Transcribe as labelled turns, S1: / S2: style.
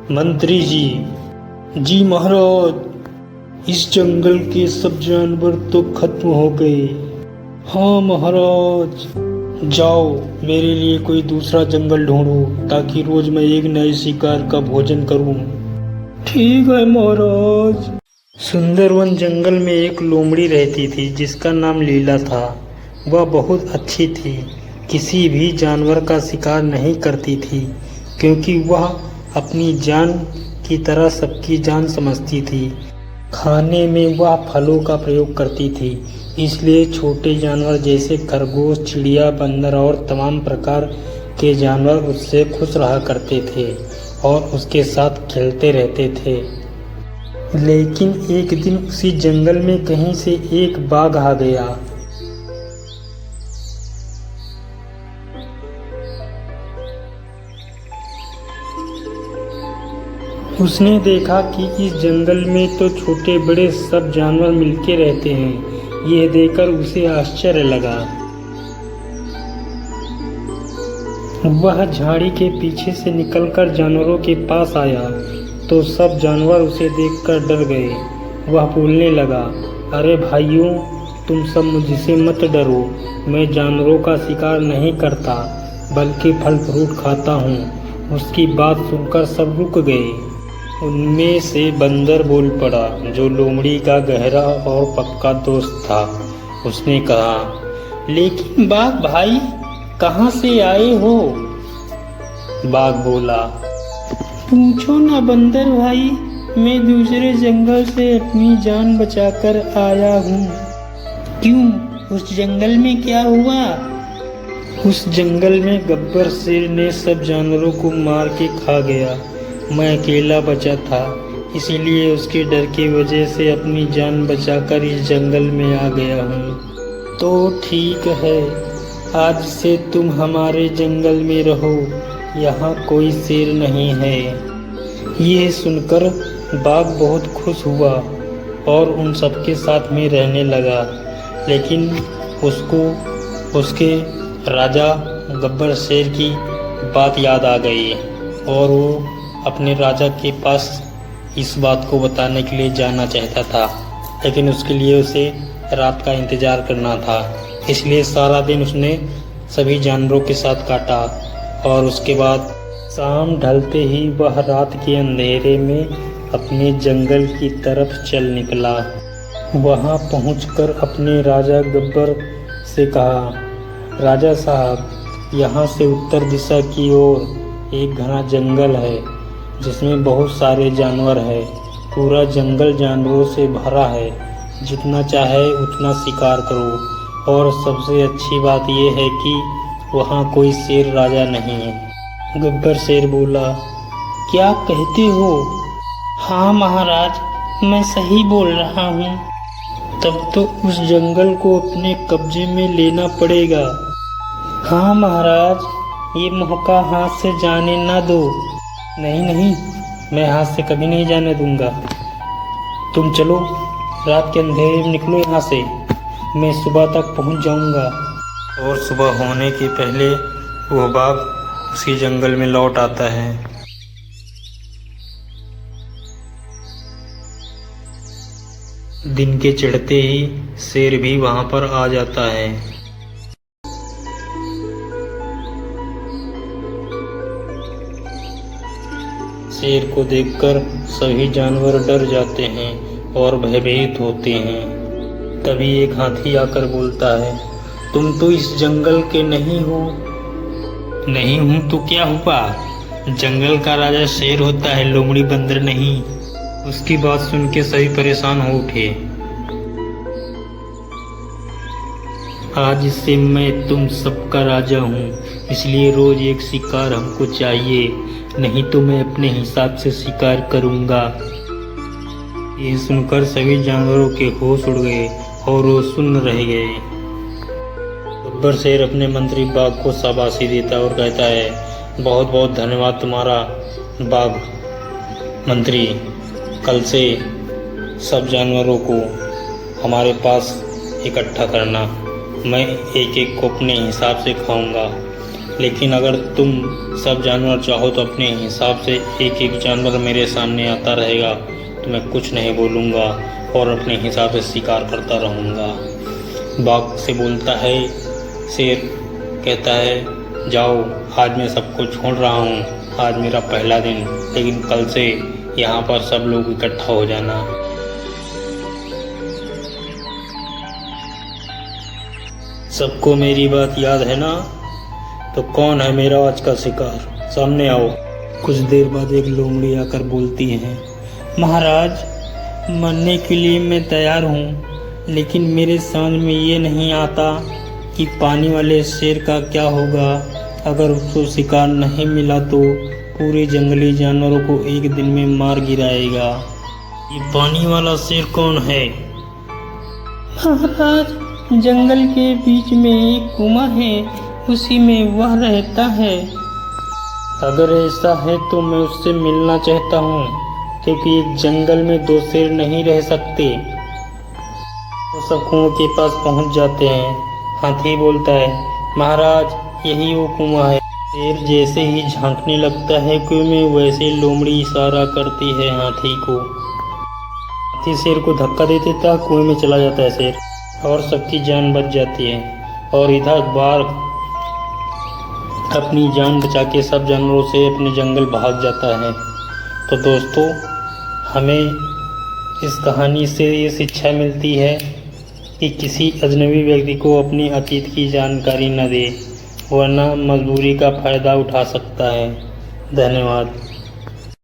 S1: मंत्री जी महाराज, इस जंगल के सब जानवर तो खत्म हो गए। हाँ महाराज, जाओ मेरे लिए कोई दूसरा जंगल ढूंढो ताकि रोज मैं एक नए शिकार का भोजन करूं। ठीक है महाराज। सुंदरवन जंगल में एक लोमड़ी रहती थी जिसका नाम लीला था। वह बहुत अच्छी थी, किसी भी जानवर का शिकार नहीं करती थी क्योंकि वह अपनी जान की तरह सबकी जान समझती थी। खाने में वह फलों का प्रयोग करती थी, इसलिए छोटे जानवर जैसे खरगोश, चिड़िया, बंदर और तमाम प्रकार के जानवर उससे खुश रहा करते थे और उसके साथ खेलते रहते थे। लेकिन एक दिन उसी जंगल में कहीं से एक बाघ आ गया। उसने देखा कि इस जंगल में तो छोटे बड़े सब जानवर मिलके रहते हैं। यह देखकर उसे आश्चर्य लगा। वह झाड़ी के पीछे से निकलकर जानवरों के पास आया तो सब जानवर उसे देखकर डर गए। वह बोलने लगा, अरे भाइयों, तुम सब मुझसे मत डरो। मैं जानवरों का शिकार नहीं करता बल्कि फल फ्रूट खाता हूँ। उसकी बात सुनकर सब रुक गए। उनमें से बंदर बोल पड़ा, जो लोमड़ी का गहरा और पक्का दोस्त था। उसने कहा, लेकिन बाघ भाई, कहाँ से आए हो? बाघ बोला, पूछो ना बंदर भाई, मैं दूसरे जंगल से अपनी जान बचाकर आया हूँ। क्यों, उस जंगल में क्या हुआ? उस जंगल में गब्बर शेर ने सब जानवरों को मार के खा गया। मैं अकेला बचा था, इसीलिए उसके डर की वजह से अपनी जान बचाकर इस जंगल में आ गया हूँ। तो ठीक है, आज से तुम हमारे जंगल में रहो, यहाँ कोई शेर नहीं है। यह सुनकर बाघ बहुत खुश हुआ और उन सबके साथ में रहने लगा। लेकिन उसको उसके राजा गब्बर शेर की बात याद आ गई और वो अपने राजा के पास इस बात को बताने के लिए जाना चाहता था, लेकिन उसके लिए उसे रात का इंतज़ार करना था। इसलिए सारा दिन उसने सभी जानवरों के साथ काटा और उसके बाद शाम ढलते ही वह रात के अंधेरे में अपने जंगल की तरफ चल निकला। वहां पहुंचकर अपने राजा गब्बर से कहा, राजा साहब, यहाँ से उत्तर दिशा की ओर एक घना जंगल है जिसमें बहुत सारे जानवर हैं। पूरा जंगल जानवरों से भरा है, जितना चाहे उतना शिकार करो। और सबसे अच्छी बात यह है कि वहाँ कोई शेर राजा नहीं है। गब्बर शेर बोला, क्या कहते हो? हाँ महाराज, मैं सही बोल रहा हूँ। तब तो उस जंगल को अपने कब्जे में लेना पड़ेगा। हाँ महाराज, ये मौका हाथ से जाने ना दो। नहीं, मैं हाथ से कभी नहीं जाने दूंगा। तुम चलो, रात के अंधेरे में निकलो यहाँ से, मैं सुबह तक पहुँच जाऊंगा। और सुबह होने के पहले वह बाघ उसी जंगल में लौट आता है। दिन के चढ़ते ही शेर भी वहां पर आ जाता है। शेर को देखकर सभी जानवर डर जाते हैं और भयभीत होते हैं। तभी एक हाथी आकर बोलता है, तुम तो इस जंगल के नहीं हो। नहीं हूँ तो क्या हुआ? जंगल का राजा शेर होता है, लोमड़ी बंदर नहीं। उसकी बात सुन के सभी परेशान हो उठे। आज से मैं तुम सबका राजा हूँ, इसलिए रोज एक शिकार हमको चाहिए, नहीं तो मैं अपने हिसाब से शिकार करूँगा। ये सुनकर सभी जानवरों के होश उड़ गए और वो सुन्न रह गए। गब्बर शेर अपने मंत्री बाघ को शाबाशी देता और कहता है, बहुत बहुत धन्यवाद तुम्हारा बाघ मंत्री। कल से सब जानवरों को हमारे पास इकट्ठा करना, मैं एक एक को अपने हिसाब से खाऊंगा।
S2: लेकिन अगर तुम सब जानवर चाहो तो अपने हिसाब से एक एक जानवर मेरे सामने आता रहेगा तो मैं कुछ नहीं बोलूँगा और अपने हिसाब से शिकार करता रहूँगा। बाघ से बोलता है, शेर कहता है जाओ, आज मैं सबको छोड़ रहा हूँ, आज मेरा पहला दिन, लेकिन कल से यहाँ पर सब लोग इकट्ठा हो जाना। सबको मेरी बात याद है ना? तो कौन है मेरा आज का शिकार, सामने आओ। कुछ देर बाद एक लोमड़ी आकर बोलती है, महाराज मरने के लिए मैं तैयार हूँ, लेकिन मेरे समझ में ये नहीं आता कि पानी वाले शेर का क्या होगा। अगर उसको शिकार नहीं मिला तो पूरे जंगली जानवरों को एक दिन में मार गिराएगा। ये पानी वाला शेर कौन है?
S1: महाराज जंगल के बीच में एक कुआं है, उसी में वह रहता है।
S2: अगर ऐसा है तो मैं उससे मिलना चाहता हूँ, क्योंकि एक जंगल में दो शेर नहीं रह सकते। वो सब कुआं के पास पहुँच जाते हैं। हाथी बोलता है, महाराज यही वो कुआं है। शेर जैसे ही झांकने लगता है कुएं में, वैसे लोमड़ी इशारा करती है हाथी को। हाथी शेर को धक्का दे देता, कुएं में चला जाता है शेर, और सबकी जान बच जाती है। और इधर बाघ अपनी जान बचा के सब जानवरों से अपने जंगल भाग जाता है। तो दोस्तों, हमें इस कहानी से ये शिक्षा मिलती है कि किसी अजनबी व्यक्ति को अपनी अतीत की जानकारी न दे, वरना मजबूरी का फ़ायदा उठा सकता है। धन्यवाद।